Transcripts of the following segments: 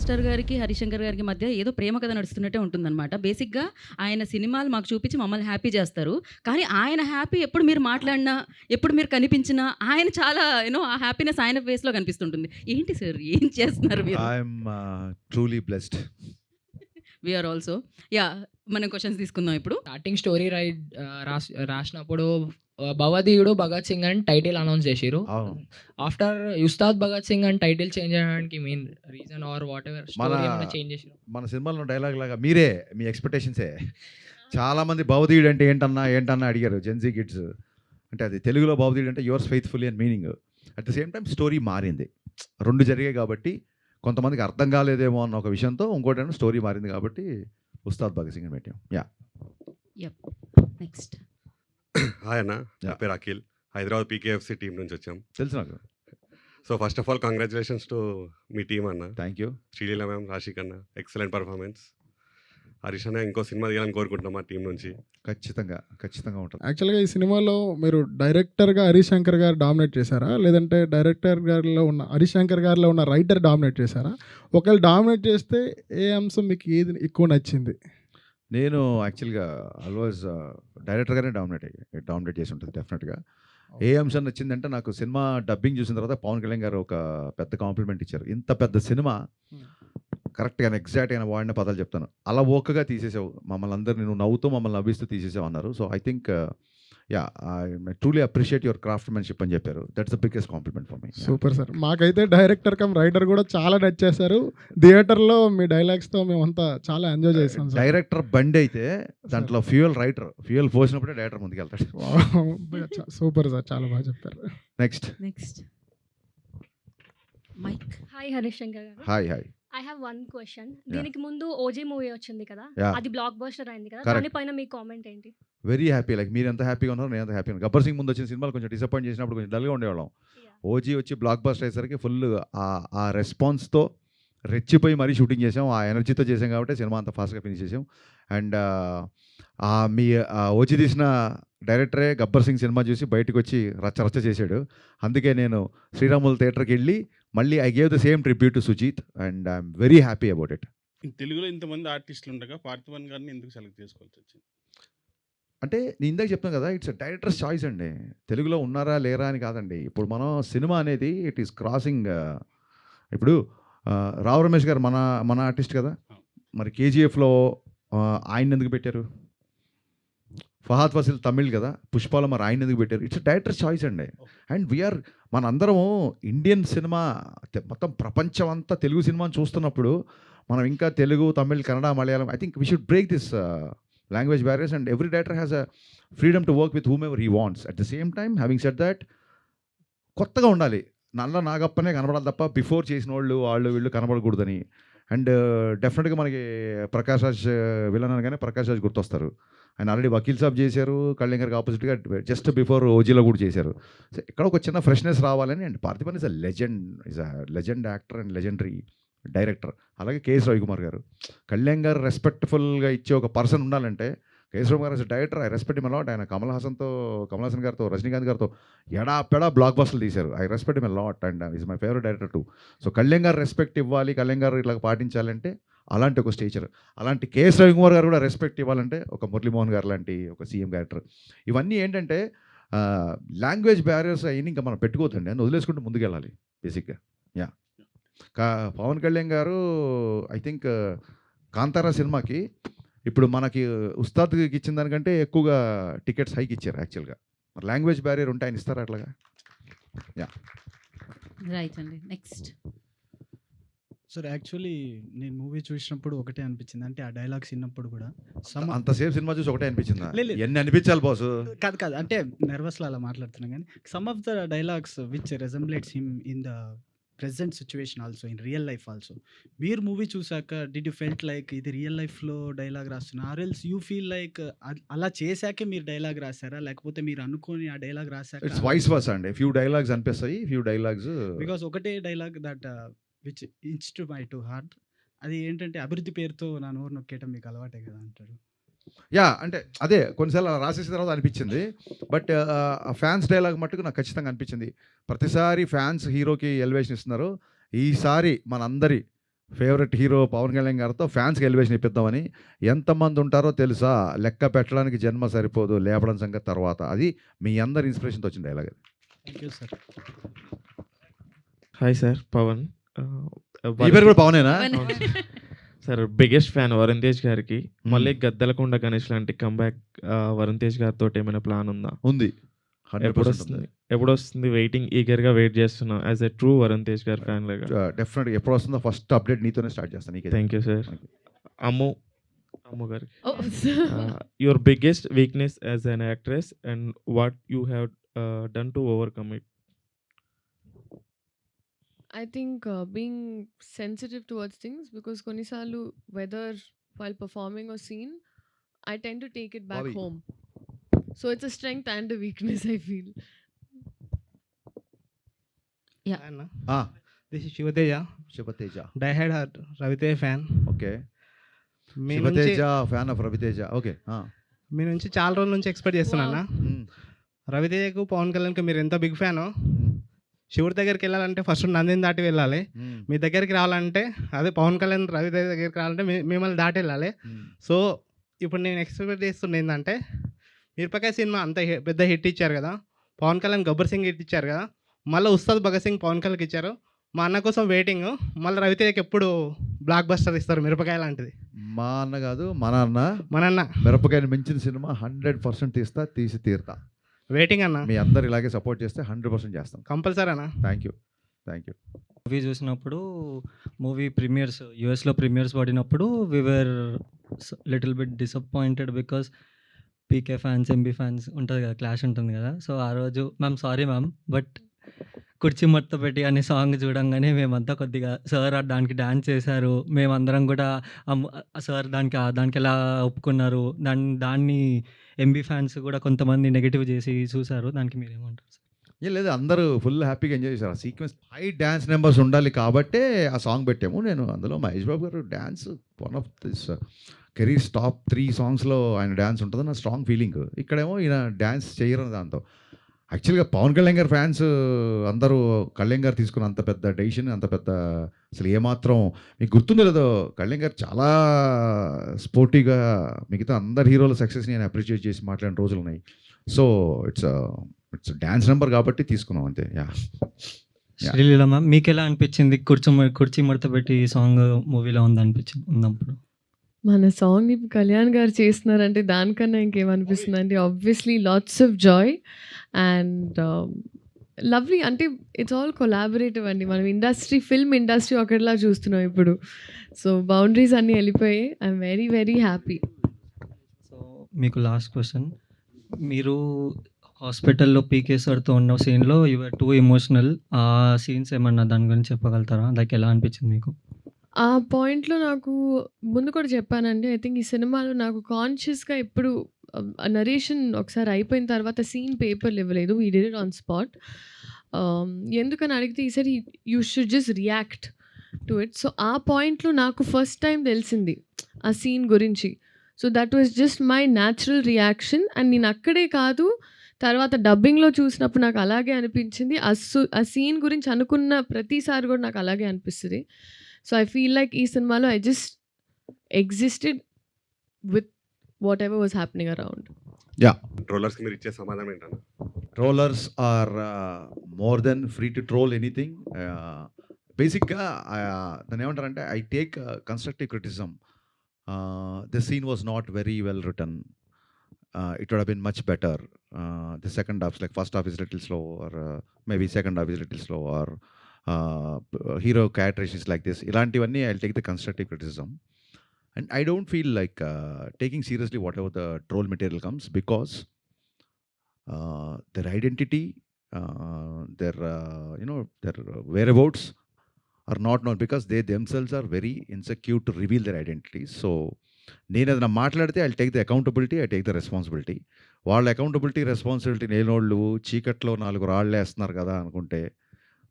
Megastar గారికి, హరిశంకర్ గారికి మధ్య ఏదో ప్రేమ కథ నడుస్తున్నట్టే ఉంటుందనమాట. బేసిక్‌గా ఆయన సినిమాలు మాకు చూపించి మమ్మల్ని హ్యాపీ చేస్తారు. కానీ ఆయన హ్యాపీ ఎప్పుడు మీరు మాట్లాడినా, ఎప్పుడు మీరు కనిపించినా ఆయన చాలా ఆ హ్యాపీనెస్ ఆయన ఫేస్‌లో కనిపిస్తుంటుంది. ఏంటి సార్ ఏం చేస్తున్నారు మీరు? I'm truly blessed. We are also. Yeah! మనం క్వెషన్స్ తీసుకుందాం ఇప్పుడు. స్టార్టింగ్ స్టోరీ రాసినప్పుడు భవధీయుడు భగత్ సింగ్ అని టైటిల్ అనౌన్స్ చేసిర్రు. అవును. ఆఫ్టర్ ఉస్తాద్ భగత్ సింగ్ అని టైటిల్ చేంజ్ చేయడానికి main reason or whatever story ఏమైనా చేంజ్ చేసిర్రు? మన సినిమాలో డైలాగ్ లాగా మీరే మీ ఎక్స్పెక్టేషన్సే. చాలామంది భవధీయుడు అంటే ఏంటన్నా అడిగారు జెన్జీ కిడ్స్. అంటే అది తెలుగులో భవధీయుడు అంటే యువర్స్ ఫెయిత్ఫుల్లీ అని meaning. At the same time story మారింది. 2 జరిగాయి కాబట్టి కొంతమందికి అర్థం కాలేదేమో అన్న ఒక విషయంతో ఇంకోటి స్టోరీ మారింది కాబట్టి ఉస్తాద్ భగత్ సింగ్ అని పెట్టాం. నెక్స్ట్. హాయ్ అన్న, నా పేరు అఖిల్. హైదరాబాద్ పీకేఎఫ్సి టీం నుంచి వచ్చాం. తెలుసు నాకు. So first of all congratulations to మీ టీం అన్న. Thank you. Sreeleela ma'am, Rasik అన్న, ఎక్సలెంట్ పర్ఫార్మెన్స్. హరీష్ అన్న ఇంకో సినిమా తీయాలని కోరుకుంటున్నాం మా టీం నుంచి. ఖచ్చితంగా ఉంటుంది. యాక్చువల్గా ఈ సినిమాలో మీరు డైరెక్టర్గా హరిశంకర్ గారు డామినేట్ చేశారా, లేదంటే డైరెక్టర్ గారిలో ఉన్న హరిశంకర్ గారిలో ఉన్న రైటర్ డామినేట్ చేశారా? ఒకవేళ డామినేట్ చేస్తే ఏ అంశం మీకు ఏది ఎక్కువ నచ్చింది? నేను యాక్చువల్గా ఆల్వేస్ డైరెక్టర్గానే డామినేట్ చేసి ఉంటుంది డెఫినెట్గా. ఏ అంశం నచ్చిందంటే నాకు సినిమా డబ్బింగ్ చూసిన తర్వాత పవన్ కళ్యాణ్ గారు ఒక పెద్ద కాంప్లిమెంట్ ఇచ్చారు. ఇంత పెద్ద సినిమా కరెక్ట్గా ఎగ్జాక్ట్గా వాడిన పదాలు చెప్తాను, అలా ఓకగా తీసేసావు మమ్మల్ని అందరినీ, నువ్వు నవ్వుతూ మమ్మల్ని నవ్విస్తూ తీసేసావు అన్నారు. So I think I truly appreciate your craftsmanship అని చెప్పారు. That's the biggest compliment for me. Super sir. మాకైతే డైరెక్టర్ కమ్ రైటర్ కూడా చాలా నచ్చేశారు. థియేటర్లో మీ డైలాగ్స్తో మేమంతా చాలా ఎంజాయ్ చేసాం. డైరెక్టర్ బండి అయితే దాంట్లో ఫ్యూయల్ పోసినప్పుడే డైరెక్టర్ ముందుకెళ్తాడు. సూపర్ సార్, చాలా బాగా చెప్పారు. నెక్స్ట్. మైక్. హాయ్ హరిశంకర్ గారు. Hi. I have one question. దీనికి ముందు ఓజీ మూవీ వచ్చింది కదా, Yeah. అది బ్లాక్ బస్టర్ అయింది కదా, Correct. దానిపైన మీ కామెంట్ ఏంటి? Very happy. లైక్ మీరు ఎంత హ్యాపీగా ఉన్నారు, నేను ఎంత హ్యాపీగా. గబ్బర్ సింగ్ ముందు వచ్చిన సినిమాలు కొంచెం డిసప్పాయింట్ చేసినప్పుడు కొంచెం డల్గా ఉండేవాళ్ళం. ఓజీ వచ్చి బ్లాక్ బస్టర్ అయ్యేసరికి ఫుల్ ఆ రెస్పాన్స్తో రెచ్చిపోయి మరీ షూటింగ్ చేసాం. ఆ ఎనర్జీతో చేసాం కాబట్టి సినిమా అంత ఫాస్ట్గా ఫినిష్ చేసాం. అండ్ మీ ఓజీ తీసిన డైరెక్టరే గబ్బర్ సింగ్ సినిమా చూసి బయటకు వచ్చి రచ్చ చేశాడు. అందుకే నేను శ్రీరాములు థియేటర్కి వెళ్ళి మళ్ళీ I gave the same tribute to Sujeeth and I'm very happy about it. తెలుగులో ఇంతమంది ఆర్టిస్టులు ఉండగా పార్థివన్ గారిని ఎందుకు సెలెక్ట్ చేసుకోవాల్సి వచ్చింది? అంటే నేను ఇందాక చెప్తాను కదా, ఇట్స్ డైరెక్టర్స్ చాయిస్ అండి. తెలుగులో ఉన్నారా లేరా అని కాదండి. ఇప్పుడు మనం సినిమా అనేది ఇట్ ఈస్ క్రాసింగ్. ఇప్పుడు రావు రమేష్ గారు మన ఆర్టిస్ట్ కదా, మరి కేజీఎఫ్లో ఆయన ఎందుకు పెట్టారు? ఫహాద్ ఫసిల్ తమిళ్ కదా, పుష్పాలో మరి ఆయన ఎందుకు పెట్టారు? ఇట్స్ డైరెక్టర్స్ చాయిస్ అండి. అండ్ వీఆర్ మనందరము ఇండియన్ సినిమా మొత్తం ప్రపంచం అంతా తెలుగు సినిమాని చూస్తున్నప్పుడు మనం ఇంకా Telugu, Tamil, Kannada, Malayalam, I think we should break this language barriers and every director has a freedom to work with whomever he wants. At the same time, having said that, కొత్తగా ఉండాలి. నల్ల నాగప్పనే కనబడాలి తప్ప బిఫోర్ చేసిన వాళ్ళు వీళ్ళు కనబడకూడదని. అండ్ డెఫినెట్గా మనకి ప్రకాష్ రాజ్ విలన్ అనగానే ప్రకాష్ రాజ్ గుర్తొస్తారు. ఆయన ఆల్రెడీ వకీల్ సాబ్ చేశారు, కళ్యాణ్ గారికి ఆపోజిట్గా జస్ట్ బిఫోర్ ఓజీలో కూడా చేశారు. సో ఇక్కడ ఒక చిన్న ఫ్రెష్నెస్ రావాలని. And Parthiban is a legend actor and legendary director. అలాగే కేఎస్ రవికుమార్ గారు, కళ్యాణ్ గారు రెస్పెక్ట్ఫుల్గా ఇచ్చే ఒక పర్సన్ ఉండాలంటే కేఎస్ రవికుమార్ గారు director I respect him a lot. ఆయన కమల్ హాసన్ గారితో, రజనీకాంత్ గారితో ఎడాపెడా బ్లాక్ బస్టర్లు తీశారు. I respect him a lot and is my favourite director two. So Kalyan గారు రెస్పెక్ట్ ఇవ్వాలి, కళ్యాణ్ గారు ఇట్లా పాటించాలంటే అలాంటి ఒక స్టేచర్. అలాంటి కేఎస్ రవికుమార్ గారు కూడా రెస్పెక్ట్ ఇవ్వాలంటే ఒక మురళీమోహన్ గారు లాంటి ఒక సీఎం క్యారెక్టర్. ఇవన్నీ ఏంటంటే లాంగ్వేజ్ బ్యారియర్స్ అయినా ఇంకా మనం పెట్టుకోవద్దండి అని వదిలేసుకుంటూ ముందుకెళ్ళాలి బేసిక్గా. పవన్ కళ్యాణ్ గారు ఐ థింక్ కాంతారా సినిమాకి ఇప్పుడు మనకి ఉస్తాద్కి ఇచ్చిన దానికంటే ఎక్కువగా టికెట్స్ హైక్ ఇచ్చారు యాక్చువల్గా. మరి లాంగ్వేజ్ బ్యారియర్ ఉంటే ఆయన ఇస్తారా అట్లాగా? రైట్ అండి. నెక్స్ట్. సార్ యాక్చువల్లీ నేను మూవీ చూసినప్పుడు ఒకటే అనిపించింది, అంటే ఆ డైలాగ్స్ విన్నప్పుడు కూడా అంతసేపు సినిమా చూసి ఒకటే అనిపించిందా? లేదు. ఎన్ని అనిపించాలి బాసు? కాదు అంటే నర్వస్లో అలా మాట్లాడుతున్నాం, కానీ some of the dialogues which resembles him in the present situation also, in real life also. మీరు మూవీ చూసాక డిడ్ యూ ఫెల్ట్ లైక్ ఇది రియల్ లైఫ్లో డైలాగ్ రాస్తున్నా, or else you feel like అలా చేశాకే మీరు డైలాగ్ రాశారా, లేకపోతే మీరు అనుకోని ఆ డైలాగ్ రాశాక? ఇట్స్ వైస్ వర్సా అండి. ఫ్యూ డైలాగ్స్ అనిపిస్తాయి, ఫ్యూ డైలాగ్స్ బికాస్ ఒకటే dialogue that which into my to heart, అది ఏంటంటే అభివృద్ధి పేరుతో నా నోరు నొక్కేయటం మీకు అలవాటే కదా అంటారు. అంటే అదే కొన్నిసార్లు అలా రాసేసిన తర్వాత అనిపించింది. బట్ ఫ్యాన్స్ డైలాగ్ మట్టుకు నాకు ఖచ్చితంగా అనిపించింది. ప్రతిసారి ఫ్యాన్స్ హీరోకి ఎలివేషన్ ఇస్తున్నారు, ఈసారి మనందరి ఫేవరెట్ హీరో పవన్ కళ్యాణ్ గారితో ఫ్యాన్స్కి ఎలివేషన్ ఇప్పిద్దామని. ఎంతమంది ఉంటారో తెలుసా, లెక్క పెట్టడానికి జన్మ సరిపోదు, లేపడం సంగతి తర్వాత. అది మీ అందరి ఇన్స్పిరేషన్తో వచ్చిన డైలాగ్ అది. Thank you sir. Hi sir, Pavan. ఈ పేరు కూడా పవనేనా? Sir biggest fan Varun Tej గారికి. మళ్ళీ గద్దలకొండ గణేష్ లాంటి కంబ్యాక్ వరుణ్ తేజ్ గారితో ఏమైనా ప్లాన్ ఉందా? ఉంది. ఎప్పుడు వస్తుంది? వెయిటింగ్, ఈగర్గా వెయిట్ చేస్తున్నాం as a true Varun Tej గారి ఫ్యాన్ లాగా. డెఫినెట్గా ఎప్పుడు వస్తుందో ఫస్ట్ అప్డేట్ నీతోనే స్టార్ట్ చేస్తాను. నీకే. Thank you sir. అమ్ము గారికి, your biggest weakness as an actress and what you have done to overcome it? I think being sensitive towards things, because konisalu whether while performing or scene, I tend to take it back Bobby. home. So it's a strength and a weakness, I feel. Anna, Ah, this is Shivateja, Shivateja. diehard Raviteja fan. Okay. మీ శివతేజ నుంచి fan of Raviteja. Okay. మీ నుంచి చాలా రోజుల నుంచి expect చేస్తున్నా. రవితేజకు పవన్ కళ్యాణ్కి మీరు ఎంత బిగ్ ఫ్యానో, శివుడి దగ్గరికి వెళ్ళాలంటే ఫస్ట్ నందిని దాటి వెళ్ళాలి. మీ దగ్గరికి రావాలంటే, అదే పవన్ కళ్యాణ్ రవితేజ దగ్గరికి రావాలంటే మిమ్మల్ని దాటి వెళ్ళాలి. సో ఇప్పుడు నేను ఎక్స్పెక్ట్ చేస్తున్న ఏంటంటే, మిరపకాయ సినిమా అంత పెద్ద హిట్ ఇచ్చారు కదా, పవన్ కళ్యాణ్ గబ్బర్ సింగ్ హిట్ ఇచ్చారు కదా, మళ్ళీ ఉస్తాద్ భగత్ సింగ్ పవన్ కళ్యాణ్కి ఇచ్చారు. మా అన్న కోసం వెయిటింగ్. మళ్ళీ రవితేజకి ఎప్పుడు బ్లాక్ బస్టర్ ఇస్తారు మిరపకాయ లాంటిది? మా అన్న కాదు, మన అన్న. మన అన్న మిరపకాయని మించిన సినిమా 100% తీసి తీరుతా. వెయిటింగ్ అన్న. మీ అందరు ఇలాగే సపోర్ట్ చేస్తే 100% చేస్తాం. కంపల్సరీ అన్న. Thank you. మూవీ చూసినప్పుడు, మూవీ ప్రీమియర్స్ యూఎస్లో ప్రీమియర్స్ పడినప్పుడు we are little bit disappointed because PK fans, MB fans ఉంటుంది కదా, క్లాష్ ఉంటుంది కదా. సో ఆ రోజు మ్యామ్ సారీ మ్యామ్, బట్ కుర్చీ మడత పెట్టి అనే సాంగ్ చూడంగానే మేమంతా కొద్దిగా సార్ దానికి డ్యాన్స్ చేశారు, మేమందరం కూడా సార్ దానికి ఎలా ఒప్పుకున్నారు, దాన్ని ఎంబీ ఫ్యాన్స్ కూడా కొంతమంది నెగిటివ్ చేసి చూశారు. దానికి మీరేమంటారు సార్? ఏం లేదు, అందరూ ఫుల్ హ్యాపీగా ఎంజాయ్ చేశారు. ఆ సీక్వెన్స్ హై డ్యాన్స్ నెంబర్స్ ఉండాలి కాబట్టే ఆ సాంగ్ పెట్టాము. నేను అందులో మహేష్ బాబు గారు dance one of this careers top 3 సాంగ్స్లో ఆయన డ్యాన్స్ ఉంటుంది నా స్ట్రాంగ్ ఫీలింగ్. ఇక్కడేమో ఈయన డ్యాన్స్ చేయరు దాంతో. యాక్చువల్గా పవన్ కళ్యాణ్ గారి ఫ్యాన్స్ అందరూ కళ్యాణ్ గారు తీసుకున్న అంత పెద్ద డెసిషన్, అంత పెద్ద అసలు ఏమాత్రం మీకు గుర్తుందో లేదో, కళ్యాణ్ గారు చాలా స్పోర్టీగా మిగతా అందరు హీరోల సక్సెస్ని నేను అప్రిషియేట్ చేసి మాట్లాడిన రోజులు ఉన్నాయి. సో ఇట్స్ డ్యాన్స్ నెంబర్ కాబట్టి తీసుకున్నాం అంతే. శ్రీలీల మ్యామ్, మీకు ఎలా అనిపించింది కుర్చీ మడత పెట్టి సాంగ్ మూవీలో ఉన్నప్పుడు? మన సాంగ్ ఇప్పుడు కళ్యాణ్ గారు చేస్తున్నారంటే దానికన్నా ఇంకేమనిపిస్తుంది అండి? Obviously lots of Joy and lovely. అంటే ఇట్స్ ఆల్ కొలాబరేటివ్ అండి. మనం ఫిల్మ్ ఇండస్ట్రీ ఒకటిలా చూస్తున్నాం ఇప్పుడు. సో బౌండరీస్ అన్నీ వెళ్ళిపోయాయి. I'm very very happy. So మీకు లాస్ట్ క్వశ్చన్, మీరు హాస్పిటల్లో పీకే సార్తో ఉన్న సీన్లో యువర్ టూ ఎమోషనల్. ఆ సీన్స్ ఏమన్నా దాని గురించి చెప్పగలుగుతారా? లైక్ ఎలా అనిపించింది మీకు? ఆ పాయింట్‌లో నాకు ముందు కూడా చెప్పానండి. ఐ థింక్ ఈ సినిమాలో నాకు కాన్షియస్‌గా ఎప్పుడు నరేషన్ ఒకసారి అయిపోయిన తర్వాత సీన్ పేపర్‌లు ఇవ్వలేదు. We did it on spot. ఎందుకని అడిగితే ఈసారి you should just react to it. So ఆ పాయింట్‌లో నాకు ఫస్ట్ టైం తెలిసింది ఆ సీన్ గురించి. So that was just my natural reaction. And నేను అక్కడే కాదు, తర్వాత డబ్బింగ్‌లో చూసినప్పుడు నాకు అలాగే అనిపించింది. ఆ సీన్ గురించి అనుకున్న ప్రతిసారి కూడా నాకు అలాగే అనిపిస్తది. సో ఐ ఫీల్ లైక్ ఈ సినిమాలో I just existed with whatever was happening around. ట్రోలర్స్కి మీరు ఇచ్చే సమాధానం ఏంటన్నా? Trollers are more than free to troll anything. బేసిక్గా దాన్ని ఏమంటారంటే I take constructive criticism. The scene was not very well written. It would have been much better. The second half, like first half is little slow, or maybe second half is little slow, or hero characterization is like this. Ilantivanni I'll take the constructive criticism, and I don't feel like taking seriously whatever the troll material comes, because their identity, their their whereabouts are not known, because they themselves are very insecure to reveal their identities. So నేను ఏదైనా మాట్లాడితే I take the accountability, I take the responsibility. వాళ్ళ accountability responsibility లేనోళ్ళు చీకట్లో 4 రాళ్ళు వేస్తున్నారు కదా అనుకుంటే,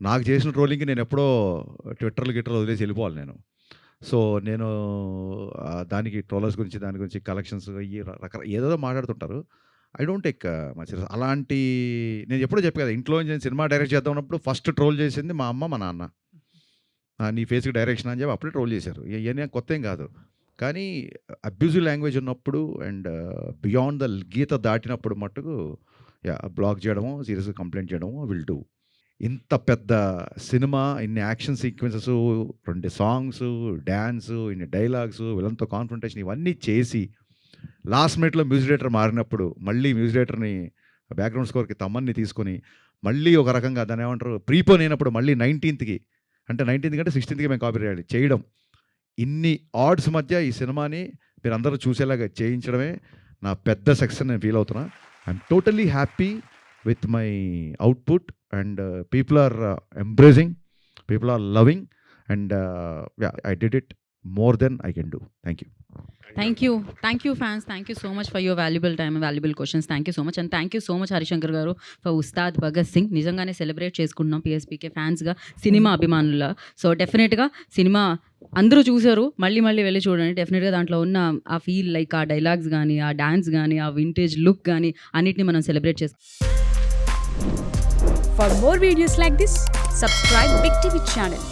నాకు చేసిన ట్రోలింగ్కి నేను ఎప్పుడో ట్విట్టర్లు వదిలేసి వెళ్ళిపోవాలి నేను. సో నేను దానికి ట్రోలర్స్ గురించి, దాని గురించి కలెక్షన్స్ ఏదో మాట్లాడుతుంటారు. I don't take much. అలాంటి నేను ఎప్పుడో చెప్పాను కదా, ఇంట్లో నేను సినిమా డైరెక్ట్ చేద్దాం ఉన్నప్పుడు ఫస్ట్ ట్రోల్ చేసింది మా అమ్మ, మా నాన్న. నీ ఫేస్కి డైరెక్షన్ అని చెప్పి అప్పుడే ట్రోల్ చేశారు. ఇవన్నీ కొత్త ఏం కాదు. కానీ అబ్యూజివ్ లాంగ్వేజ్ ఉన్నప్పుడు అండ్ బియాండ్ ద గీత దాటినప్పుడు మట్టుకు బ్లాక్ చేయడము, సీరియస్గా కంప్లైంట్ చేయడము విల్ డూ. ఇంత పెద్ద సినిమా, ఇన్ని యాక్షన్ సీక్వెన్సెస్, 2 సాంగ్స్, డ్యాన్స్, ఇన్ని డైలాగ్స్, వీళ్ళంతా కాన్ఫ్రంటేషన్ ఇవన్నీ చేసి లాస్ట్ మినిట్లో మ్యూజిక్ డైరెక్టర్ మారినప్పుడు మళ్ళీ మ్యూజిక్ డైరెక్టర్ని బ్యాక్గ్రౌండ్ స్కోర్కి తమ్మన్ని తీసుకొని మళ్ళీ ఒక రకంగా దాన్ని ఏమంటారు ప్రీపోన్ అయినప్పుడు మళ్ళీ 19th అంటే 19th కంటే 16th మేము కాపీ చేయడం, ఇన్ని ఆడ్స్ మధ్య ఈ సినిమాని మీరు అందరూ చూసేలాగా చేయించడమే నా పెద్ద సక్సెస్ నేను ఫీల్ అవుతున్నా. I'm totally happy with my output and people are embracing, people are loving and I did it more than I can do. Thank you. Thank you fans, thank you so much for your valuable time and valuable questions. Thank you so much and thank you so much Harishankar garu for Ustad Bhagat Singh. నిజంగానే celebrate చేసుకుంటున్నాం PSPK ఫ్యాన్స్గా, cinema అభిమానుల. So డెఫినెట్గా cinema అందరూ చూసారు, మళ్ళీ వెళ్ళి చూడండి. డెఫినెట్గా దాంట్లో ఉన్న ఆ ఫీల్, లైక్ ఆ డైలాగ్స్ కానీ, ఆ డాన్స్ కానీ, ఆ వింటేజ్ లుక్ కానీ అన్నిటిని మనం సెలబ్రేట్ చేస్తాం. For more videos like this, subscribe Big TV channel.